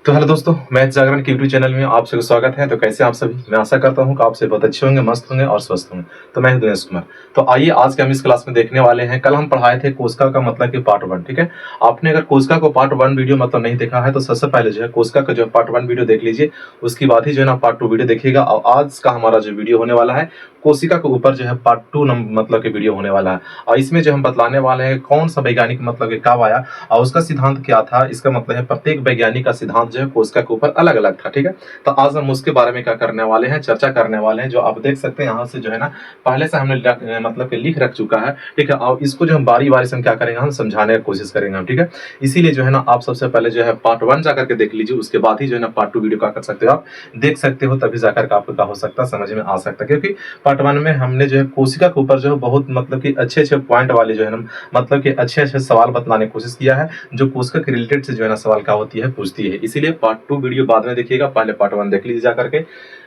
तो हेलो दोस्तों, मैथ जागरण के यूट्यूब चैनल में आप सभी का स्वागत है। तो कैसे आप सभी? मैं आशा करता हूं कि आप सभी बहुत अच्छे होंगे, मस्त होंगे और स्वस्थ होंगे। तो मैं हूं दिनेश कुमार। तो आइए आज के हम इस क्लास में देखने वाले हैं। कल हम पढ़ाए थे कोशिका का मतलब कि पार्ट 1। ठीक है, आपने अगर कोशिका को पार्ट 1 वीडियो मतलब नहीं देखा है तो सबसे पहले जो है कोशिका का जो पार्ट 1 वीडियो देख लीजिए, उसके बाद ही जो है ना पार्ट 2 वीडियो देखिएगा। और आज का हमारा जो वीडियो होने वाला है कोशिका के ऊपर जो है पार्ट 2 मतलब के वीडियो होने वाला है। और इसमें जो हम बतलाने वाले हैं कौन सा वैज्ञानिक मतलब कि कब आया और उसका सिद्धांत क्या था। इसका मतलब है प्रत्येक वैज्ञानिक का सिद्धांत जो है कोशिका के ऊपर अलग अलग था। ठीक है, तो आज हम उसके बारे में क्या करने वाले हैं, चर्चा करने वाले हैं। जो आप देख सकते हैं यहाँ से जो है ना पहले से हमने मतलब कि लिख रख चुका है। ठीक है, और इसको जो हम बारी बारी से हम क्या करेंगे, हम समझाने की कोशिश करेंगे हम। ठीक है, इसीलिए जो है ना आप सबसे पहले जो है पार्ट 1 जाकर के देख लीजिए, उसके बाद ही जो है ना पार्ट 2 वीडियो क्या कर सकते हो, आप देख सकते हो, तभी जाकर के आपको क्या हो सकता है, समझ में आ सकता है। क्योंकि पार्ट 1 में हमने जो है कोशिका के ऊपर जो है बहुत मतलब कि अच्छे अच्छे पॉइंट वाले जो है ना मतलब कि अच्छे अच्छे सवाल बतलाने की कोशिश किया है, जो कोशिका के रिलेटेड से जो है ना सवाल क्या होती है, पूछती है। इसीलिए पार्ट 2 वीडियो बाद में देखिएगा, पहले पार्ट 1 देख लीजिए जाकर के।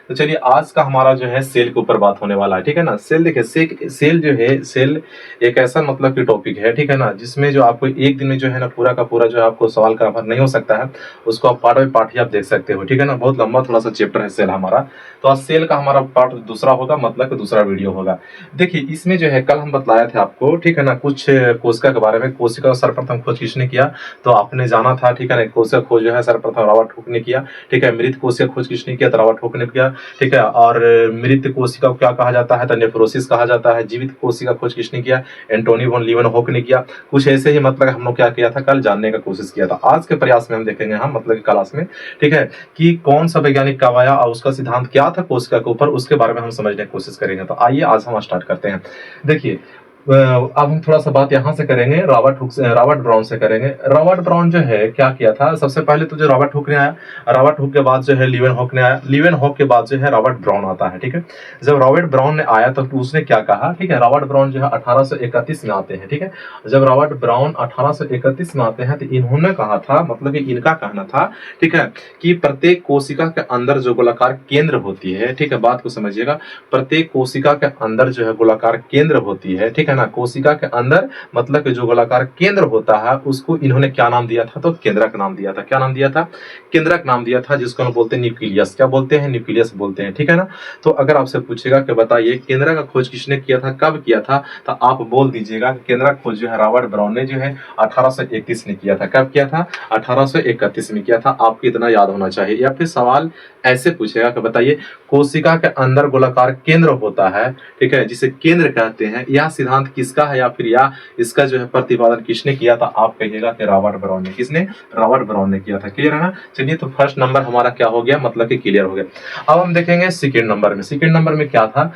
तो चलिए आज का हमारा जो है सेल के ऊपर बात होने वाला है। ठीक है ना, सेल देखिए, सेल जो है, सेल एक ऐसा मतलब की टॉपिक है। ठीक है ना, जिसमें जो आपको एक दिन में जो है ना पूरा का पूरा जो है आपको सवाल कवर नहीं हो सकता है, उसको आप पार्ट बाय पार्ट ही आप देख सकते हो। ठीक है ना, बहुत लंबा थोड़ा सा चैप्टर है सेल हमारा। तो आज सेल का हमारा पार्ट दूसरा होगा, मतलब कि दूसरा वीडियो होगा। देखिए इसमें जो है कल हम बतलाया थे आपको, ठीक है ना, कुछ कोशिका के बारे में। कोशिका का सर्वप्रथम खोज किसने किया, तो आपने जाना था। ठीक है ना, कोशिका खोज जो है सर्वप्रथम रॉबर्ट हुक ने किया। ठीक है, मृत कोशिका खोज किसने किया, तो रॉबर्ट हुक ने किया। ठीक है, और मृत कोशिका को क्या कहा जाता है, तो नेफ्रोसिस कहा जाता है। जीवित कोशिका खोज किसने किया, एंटोनी वॉन लीवनहोक ने किया। कुछ ऐसे ही मतलब हम लोग क्या किया था, कल जानने का कोशिश किया था। आज के प्रयास में हम देखेंगे, हम मतलब की क्लास में, ठीक है, कि कौन सा वैज्ञानिक कब आया और उसका सिद्धांत क्या था कोशिका के ऊपर, उसके बारे में हम समझने की कोशिश करेंगे। तो आइए आज हम स्टार्ट करते हैं। देखिए अब हम थोड़ा सा बात यहाँ से करेंगे, रॉबर्ट हुक से, रॉबर्ट ब्राउन से करेंगे। रॉबर्ट ब्राउन जो है क्या किया था, सबसे पहले तो जो रॉबर्ट हुक ने आया, रॉबर्ट हुक के बाद जो है लीवनहॉक ने आया, लीवनहॉक के बाद जो है रॉबर्ट ब्राउन आता है। ठीक है, जब रॉबर्ट ब्राउन ने आया तो उसने क्या कहा, ठीक है, रॉबर्ट ब्राउन जो है 1831 में आते हैं। ठीक है, जब रॉबर्ट ब्राउन 1831 में आते हैं तो इन्होंने कहा था, मतलब कि इनका कहना था, ठीक है, कि प्रत्येक कोशिका के अंदर जो गोलाकार केंद्र होती है, ठीक है, बात को समझिएगा, प्रत्येक कोशिका के अंदर जो है गोलाकार केंद्र होती है। ठीक है ना, कोशिका के अंदर मतलब कि जो गोलाकार केंद्र होता है उसको इन्होंने क्या नाम दिया था, तो केंद्रक नाम दिया था। क्या नाम दिया था, केंद्रक नाम दिया था, जिसको हम बोलते हैं न्यूक्लियस। क्या बोलते हैं, न्यूक्लियस बोलते हैं। ठीक है ना, तो अगर आपसे पूछेगा कि बताइए केंद्रक का खोज किसने किया था, कब किया था, तो आप बोल दीजिएगा कि केंद्रक खोज जो है रॉबर्ट ब्राउन ने जो है 1831 में किया था। कब किया था, 1831 में किया था। आपको इतना याद होना चाहिए। या फिर सवाल ऐसे पूछेगा कि बताइए कोशिका के अंदर गोलाकार केंद्र होता है, ठीक है, जिसे केंद्र कहते हैं, यह सिद्धांत किसका है, या फिर या इसका जो है प्रतिपादन किसने किया था, आप कहिएगा कि रॉबर्ट ब्राउन ने। किसने, रॉबर्ट ब्राउन ने किया था। क्लियर है ना। चलिए तो फर्स्ट नंबर हमारा क्या हो गया, मतलब कि क्लियर हो गया। अब हम देखेंगे सेकंड नंबर में। सेकंड नंबर में क्या था,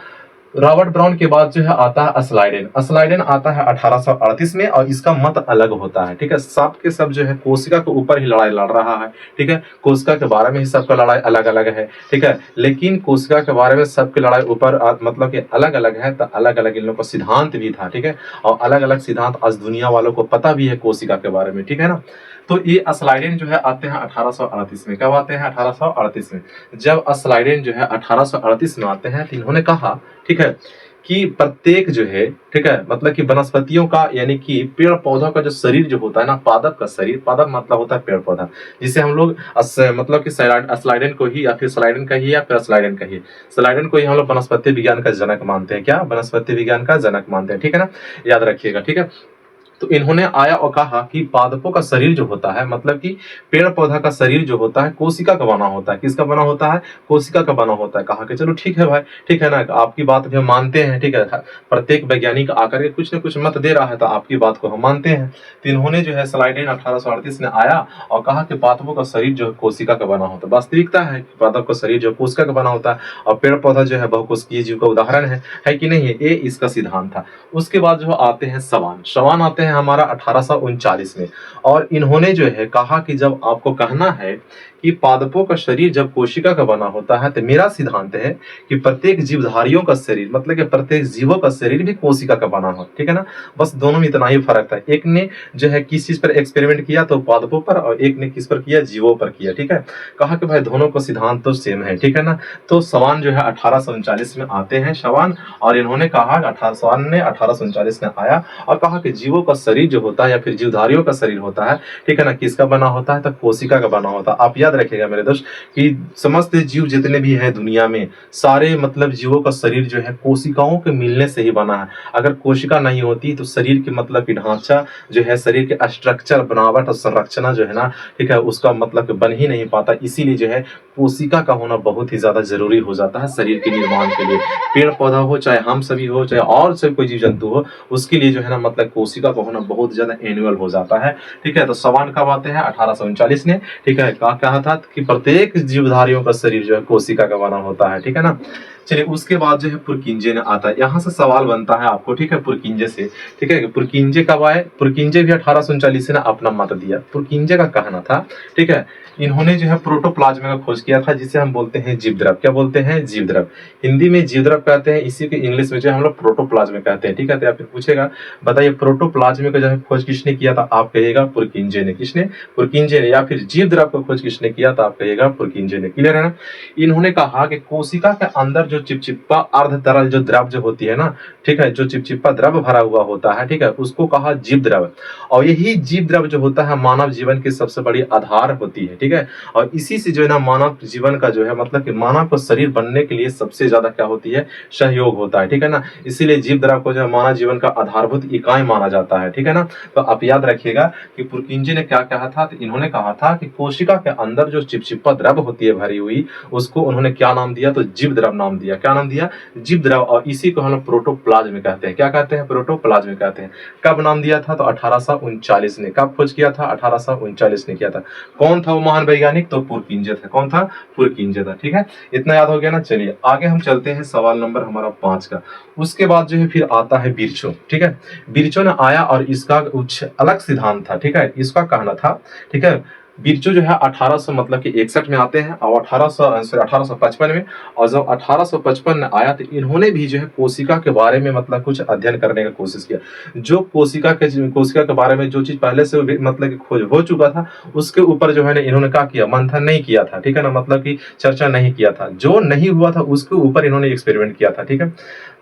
रॉबर्ट ब्राउन के बाद जो है आता है अस्लाइडेन। अस्लाइडेन आता है 1838 में और इसका मत अलग होता है। ठीक है, सब के सब जो है कोशिका के ऊपर ही लड़ाई लड़ रहा है। ठीक है, कोशिका के बारे में ही सबका लड़ाई अलग अलग है। ठीक है, लेकिन कोशिका के बारे में सबकी लड़ाई ऊपर मतलब कि अलग अलग है, तो अलग अलग इन लोगों का सिद्धांत भी था। ठीक है, और अलग अलग सिद्धांत आज दुनिया वालों को पता भी है कोशिका के बारे में। ठीक है ना, तो ये अस्लाइडेन जो है आते हैं 1838 में। कब आते हैं, 1838 में। जब अस्लाइडेन जो है 1838 में आते हैं तो इन्होंने कहा, ठीक है, कि प्रत्येक जो है, ठीक है, मतलब कि वनस्पतियों का, यानी कि पेड़ पौधों का जो शरीर जो होता है ना, पादप का शरीर, पादप मतलब होता है पेड़ पौधा, जिसे हम लोग मतलब कि अस्लाइडेन को ही, या फिर स्लाइडेन का ही, या फिर अस्लाइडेन का ही, स्लाइडेन को ही हम लोग वनस्पति विज्ञान का जनक मानते हैं। क्या, वनस्पति विज्ञान का जनक मानते हैं। ठीक है ना, याद रखिएगा। ठीक है, तो इन्होंने आया और कहा कि पादपों का शरीर जो होता है, मतलब कि पेड़ पौधा का शरीर जो होता है कोशिका का बना होता है। किसका बना होता है, कोशिका का बना होता है। कहा कि चलो ठीक है भाई, ठीक है ना, आपकी बात भी हम मानते हैं। ठीक है, प्रत्येक वैज्ञानिक आकर के कुछ न कुछ मत दे रहा है तो आपकी बात को हम मानते हैं। तो इन्होंने जो है स्लाइडेन 1838 में आया और कहा कि पादपों का शरीर जो है कोशिका का बना होता है। वास्तविकता है कि पादप का शरीर जो कोशिका का बना होता है और पेड़ पौधा जो है बहुकोशिकीय जीव का उदाहरण है कि नहीं है, ये इसका सिद्धांत था। उसके बाद जो आते हैं सवान। सवान आते हैं हमारा 1839 में, और इन्होंने जो है कहा कि जब आपको कहना है कि पादपों का शरीर जब कोशिका का बना होता है, तो मेरा सिद्धांत है कि प्रत्येक जीवधारियों का शरीर, मतलब कि प्रत्येक जीवों का शरीर भी कोशिका का बना हो। ठीक है ना, बस दोनों में इतना ही फर्क था। एक ने जो है किस चीज पर एक्सपेरिमेंट किया, तो पादपों पर, और एक ने किस पर किया, जीवों पर किया। ठीक है, कहा कि भाई दोनों का सिद्धांत तो सेम है। ठीक है ना, तो सवान जो है 1839 में आते हैं सवान, और इन्होंने कहा, सवान ने 1839 में आया और कहा कि जीवों का का शरीर जो होता है या फिर जीवधारियों का शरीर होता है, ठीक है ना, किसका बना होता है, तो कोशिका का बना होता है। आप याद रखिएगा मेरे दोस्त कि समस्त जीव जितने भी हैं दुनिया में, सारे मतलब जीवों का शरीर जो है कोशिकाओं के मिलने से ही बना है। अगर कोशिका नहीं होती तो शरीर के मतलब की ढांचा जो है, शरीर के स्ट्रक्चर, बनावट और संरचना जो है ना, ठीक है, उसका मतलब बन ही नहीं पाता। इसीलिए जो है कोशिका का होना बहुत ही ज्यादा जरूरी हो जाता है शरीर के निर्माण के लिए। पेड़ पौधा हो, चाहे हम सभी हो, चाहे और से कोई जीव जंतु हो, उसके लिए जो है ना मतलब कोशिका का होना बहुत ज्यादा एनुअल हो जाता है। ठीक है, तो सवाल कब आते हैं, 1839 ने, ठीक है, कहा था कि प्रत्येक जीवधारियों का शरीर जो है कोशिका का बना होता है। ठीक है ना। चलिए, उसके बाद जो है पुरकिंजे ने आता है। यहाँ से सवाल बनता है आपको, ठीक है, पुरकिंजे से, ठीक है, पुरकिंजे कब आए। पुरकिंजे भी 1839 ने अपना मत दिया। पुरकिंजे का कहना था, ठीक है, इन्होंने जो है प्रोटोप्लाज्म का खोज किया था, जिसे हम बोलते हैं जीवद्रव। क्या बोलते हैं, जीवद्रव। हिंदी में जीवद्रव कहते हैं, इसी के इंग्लिश में जो है हम लोग प्रोटोप्लाज्म कहते हैं। ठीक है, तो फिर पूछेगा, बताइए प्रोटोप्लाज्म का जो है खोज किसने किया था, आप कहिएगा पुरकिंजे ने। किसने, पुरकिंजे ने। या फिर जीवद्रव का खोज किसने किया था, आप कहिएगा पुरकिंजे ने। क्लियर है ना। इन्होंने कहा कि कोशिका के अंदर जो चिपचिपा अर्ध तरल जो द्रव जो होती है ना, ठीक है, जो चिपचिपा द्रव भरा हुआ होता है, ठीक है, उसको कहा जीवद्रव। और यही जीवद्रव जो होता है मानव जीवन की सबसे बड़ी आधार होती है। ठीक है, और इसी से जो है ना मानव जीवन का जो है मतलब कि मानव को शरीर बनने के लिए सबसे ज्यादा क्या होती है, सहयोग होता है। ठीक है ना। इसीलिए जीवद्रव को जो है मानव जीवन का आधारभूत इकाई माना जाता है। ठीक है ना। तो आप याद रखिएगा कि पुरकिंजे ने क्या कहा था, तो इन्होंने कहा था कि कोशिका के अंदर जो चिपचिपा द्रव होती है भरी हुई, उसको उन्होंने क्या नाम दिया, तो जीवद्रव नाम दिया। क्या नाम दिया, जीवद्रव। और इसी को हम लोग प्रोटोप्लाज्म कहते हैं। क्या कहते हैं, प्रोटोप्लाज्म कहते हैं। कब नाम दिया था, तो 1839 ने। कब खोज किया था, 1839 ने किया था। कौन था वो महान वैज्ञानिक, तो पुरकिंजे था। कौन था, पुरकिंजे था। ठीक है, इतना याद हो गया ना। चलिए आगे हम चलते हैं, सवाल नंबर हमारा 5 का। उसके बाद जो है फिर आता है बिरचो। ठीक है, बिरचो ने आया और इसका कुछ अलग सिद्धांत था। ठीक है, इसका कहना था, ठीक है, बिरचो जो है 1800 मतलब कि 61 में आते हैं और 1855 में। और जब 1855 में आया तो इन्होंने भी जो है कोशिका के बारे में मतलब कुछ अध्ययन करने का कोशिश किया। जो कोशिका के बारे में जो चीज पहले से मतलब कि खोज हो चुका था, उसके ऊपर जो है ना इन्होंने क्या किया, मंथन नहीं किया था। ठीक है ना, मतलब कि चर्चा नहीं किया था। जो नहीं हुआ था उसके ऊपर इन्होंने एक्सपेरिमेंट किया था। ठीक है,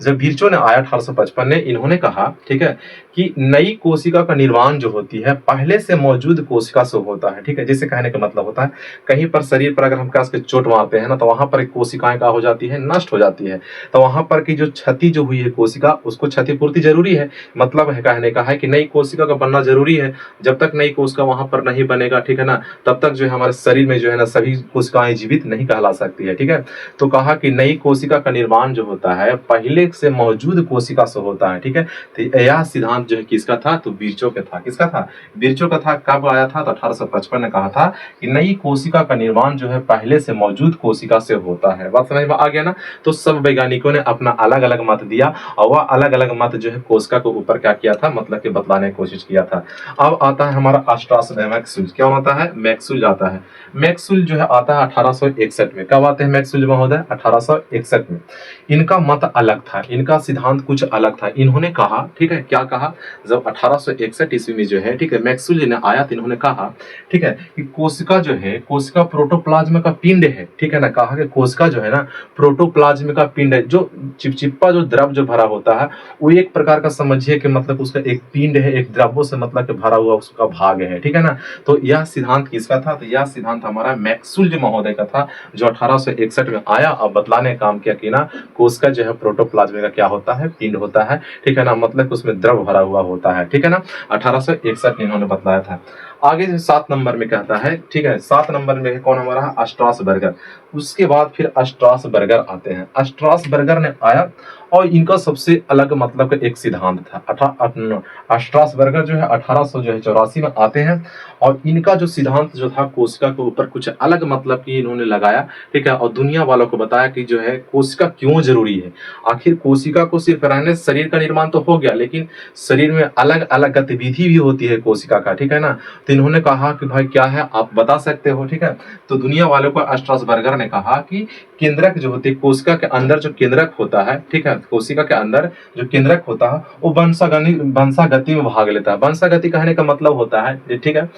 जब बिरचो ने आया 1855 में, इन्होंने कहा, ठीक है, कि नई कोशिका का निर्माण जो होती है पहले से मौजूद कोशिका से होता है। ठीक है, जिसे कहने का मतलब होता है कहीं पर शरीर पर अगर हम कस के चोट मारते हैं ना, तो वहां पर एक कोशिकाएं का हो जाती है, नष्ट हो जाती है। तो वहां पर की जो क्षति जो हुई है कोशिका, उसको क्षतिपूर्ति जरूरी है। मतलब है कहने का है कि नई कोशिका का बनना जरूरी है। जब तक नई कोशिका वहां पर नहीं बनेगा, ठीक है ना, तब तक जो है हमारे शरीर में जो है ना सभी कोशिकाएं जीवित नहीं कहला सकती है। ठीक है, तो कहा कि नई कोशिका का निर्माण जो होता है पहले से मौजूद कोशिका से होता है। ठीक है, तो यह सिद्धांत जो है किसका था, तो बिरचो का था। किसका था, बिरचो का था। कब आया था, तो 1855 ने कहा था कि नई कोशिका का निर्माण जो है पहले से मौजूद कोशिका से होता है। बात समझ में आ गया ना। तो सब वैज्ञानिकों ने अपना अलग अलग मत दिया और वह अलग अलग मत जो है कोशिका के ऊपर क्या किया था, मतलब कि बतलाने की कोशिश किया था। अब आता है हमारा मैक्सुल। क्या आता है, मैक्सुल आता है। मैक्सुल जो है आता है 1861 में। कब आते हैं मैक्सुल महोदय, 1861 में। इनका मत अलग था, इनका सिद्धांत कुछ अलग था। इन्होंने कहा, ठीक है, क्या कहा, जब 1861 ईस्वी में जो है, ठीक है, मैक्सुल जी ने आया तो इन्होंने कहा, ठीक है, कि कोशिका जो है, कोशिका प्रोटोप्लाज्म का पिंड है। ठीक है ना, कहा कि कोशिका जो है ना प्रोटोप्लाज्म का पिंड है। जो चिपचिपा जो द्रव जो भरा होता है वो एक प्रकार का समझिए कि मतलब उसका एक पिंड है, एक द्रवों से मतलब कि भरा हुआ उसका भाग है। ठीक है ना। तो यह सिद्धांत किसका था, तो यह सिद्धांत हमारा मैक्सुल जी महोदय का था, जो 1861 में आया और बतलाने काम किया कि ना कोशिका जो है प्रोटोप्लाज्म का क्या होता है, पिंड होता है। ठीक है ना, मतलब उसमें द्रव भरा हुआ होता है। ठीक है ना, 1861 में इन्होंने बतलाया था। आगे जो 7 नंबर में कहता है, ठीक है, 7 नंबर में कौन हमारा, स्ट्रासबर्गर। उसके बाद फिर स्ट्रासबर्गर आते हैं। स्ट्रासबर्गर ने आया और इनका सबसे अलग मतलब का एक सिद्धांत था। स्ट्रासबर्गर जो है 1884 में आते हैं और इनका जो सिद्धांत जो था कोशिका के ऊपर कुछ अलग मतलब की इन्होंने लगाया। ठीक है, और दुनिया वालों को बताया कि जो है कोशिका क्यों जरूरी है। आखिर कोशिका को सिर्फ रहने शरीर का निर्माण तो हो गया, लेकिन शरीर में अलग अलग गतिविधि भी होती है कोशिका का। ठीक है ना, तो इन्होंने कहा कि भाई क्या है, आप बता सकते हो। ठीक है, तो दुनिया वालों को स्ट्रासबर्गर ने कहा कि केंद्रक जो होती है कोशिका के अंदर, जो केंद्रक होता है, ठीक है, कोशिका के अंदर जो केंद्रक होता है वो वंशागति में भाग लेता है। वंशागति कहने का मतलब होता है, ठीक है,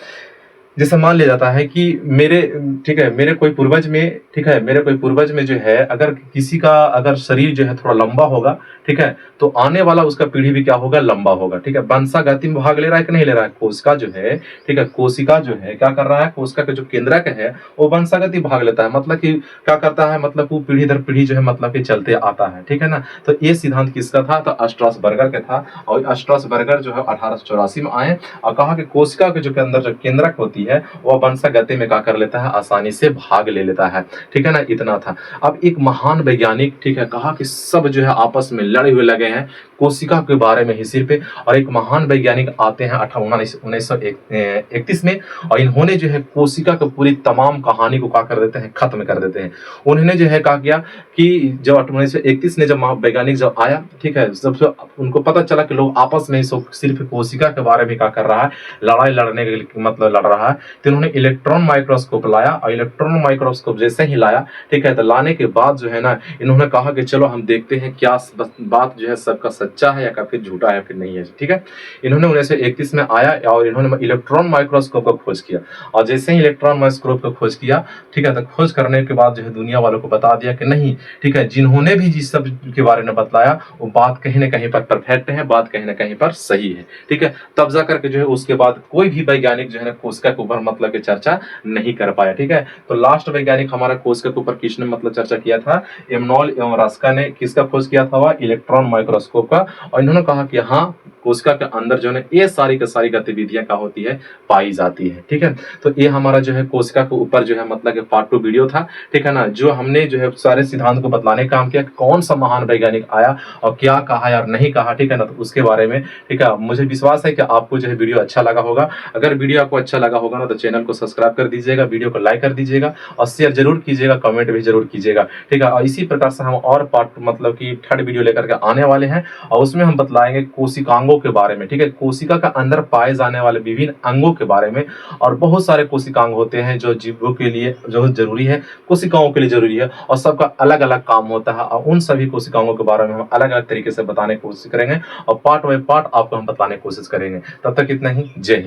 जैसे मान लिया जाता है कि मेरे ठीक है मेरे कोई पूर्वज में ठीक है मेरे कोई पूर्वज में जो है अगर किसी का अगर शरीर जो है थोड़ा लंबा होगा, ठीक है, तो आने वाला उसका पीढ़ी भी क्या होगा, लंबा होगा। ठीक है, वंशागति में भाग ले रहा है कि नहीं ले रहा है, कोशिका जो है, ठीक है, कोशिका जो है क्या कर रहा है, कोशिका का जो केंद्रक है वो वंशागति भाग लेता है, मतलब कि क्या करता है, मतलब वो पीढ़ी दर पीढ़ी जो है मतलब कि चलते आता है। ठीक है ना, तो ये सिद्धांत किसका था, तो स्ट्रासबर्गर का था। और स्ट्रासबर्गर जो है 1884 में आए और कहा कि कोशिका के जो के अंदर जो केंद्रक होती है वह वंशागति में क्या कर लेता है, आसानी से भाग ले लेता है। ठीक है ना, इतना था। अब एक महान वैज्ञानिक, ठीक है, कहा कि सब जो है आपस में लड़े हुए लगे हैं कोशिका के बारे में ही सिर्फ, और एक महान वैज्ञानिक आते हैं 1931 में, और इन्होंने जो है कोशिका की पूरी तमाम कहानी को क्या कर देते हैं, खत्म कर देते हैं। उन्होंने जो है कहा किया कि जब 1931 में जब वैज्ञानिक जब आया, ठीक है, जब उनको पता चला कि लोग आपस में सिर्फ कोशिका के बारे में क्या कर रहा है, लड़ाई लड़ने के लिए मतलब लड़ रहा है, तो इन्होंने इलेक्ट्रॉन माइक्रोस्कोप लाया, और इलेक्ट्रॉन माइक्रोस्कोप जैसे ही लाया, ठीक है, तो लाने के बाद जो है ना इन्होंने कहा कि चलो हम देखते हैं क्या बात जो है सबका सच्चा है या फिर झूठा है फिर नहीं है। ठीक है, इन्होंने 1931 में आया और इन्होंने इलेक्ट्रॉन माइक्रोस्कोप का खोज किया, और जैसे ही इलेक्ट्रॉन माइक्रोस्कोप का खोज किया, ठीक है, तो खोज करने के बाद जो है दुनिया वालों को बता दिया कि नहीं, ठीक है, जिन्होंने भी जिस सब के बारे में बतलाया वो बात कहीं ना कहीं पर परफेक्ट है, बात कहीं ना कहीं पर सही है। ठीक है, तब जाकर के जो है उसके बाद कोई भी वैज्ञानिक जो है ना कोशिका के ऊपर मतलब की चर्चा नहीं कर पाया। ठीक है, तो लास्ट वैज्ञानिक हमारा कोशिका के ऊपर किसने मतलब चर्चा किया था, एमनॉल एवं रस्का ने किसका खोज किया था, वह इलेक्ट्रॉन माइक्रोस्कोप का। और इन्होंने कहा कि हाँ कोशिका के अंदर जो है ये सारी की सारी गतिविधियां क्या होती है, पाई जाती है। ठीक है, तो ये हमारा जो है कोशिका के ऊपर जो है मतलब पार्ट 2 वीडियो था। ठीक है ना, जो हमने जो है सारे सिद्धांत को बतलाने का काम किया, कौन सा महान वैज्ञानिक आया और क्या कहा और नहीं कहा। ठीक है ना, तो उसके बारे में, ठीक है, मुझे विश्वास है कि आपको जो है वीडियो अच्छा लगा होगा। अगर वीडियो आपको अच्छा लगा होगा ना तो चैनल को सब्सक्राइब कर दीजिएगा, वीडियो को लाइक कर दीजिएगा और शेयर जरूर कीजिएगा, कमेंट भी जरूर कीजिएगा। ठीक है, और इसी प्रकार से हम और पार्ट मतलब कि 3rd वीडियो लेकर के आने वाले हैं, और उसमें हम बतलाएंगे कोशिकांगों के बारे में। ठीक है, कोशिका का अंदर पाए जाने वाले विभिन्न अंगों के बारे में, और बहुत सारे कोशिकांग होते हैं जो जीवों के लिए जो जरूरी है, कोशिकाओं के लिए जरूरी है, और सबका अलग अलग काम होता है, और उन सभी कोशिकाओं के बारे में हम अलग अलग तरीके से बताने की कोशिश करेंगे, और पार्ट बाय पार्ट आपको हम बताने की कोशिश करेंगे। तब तक इतना ही, जय हिंद।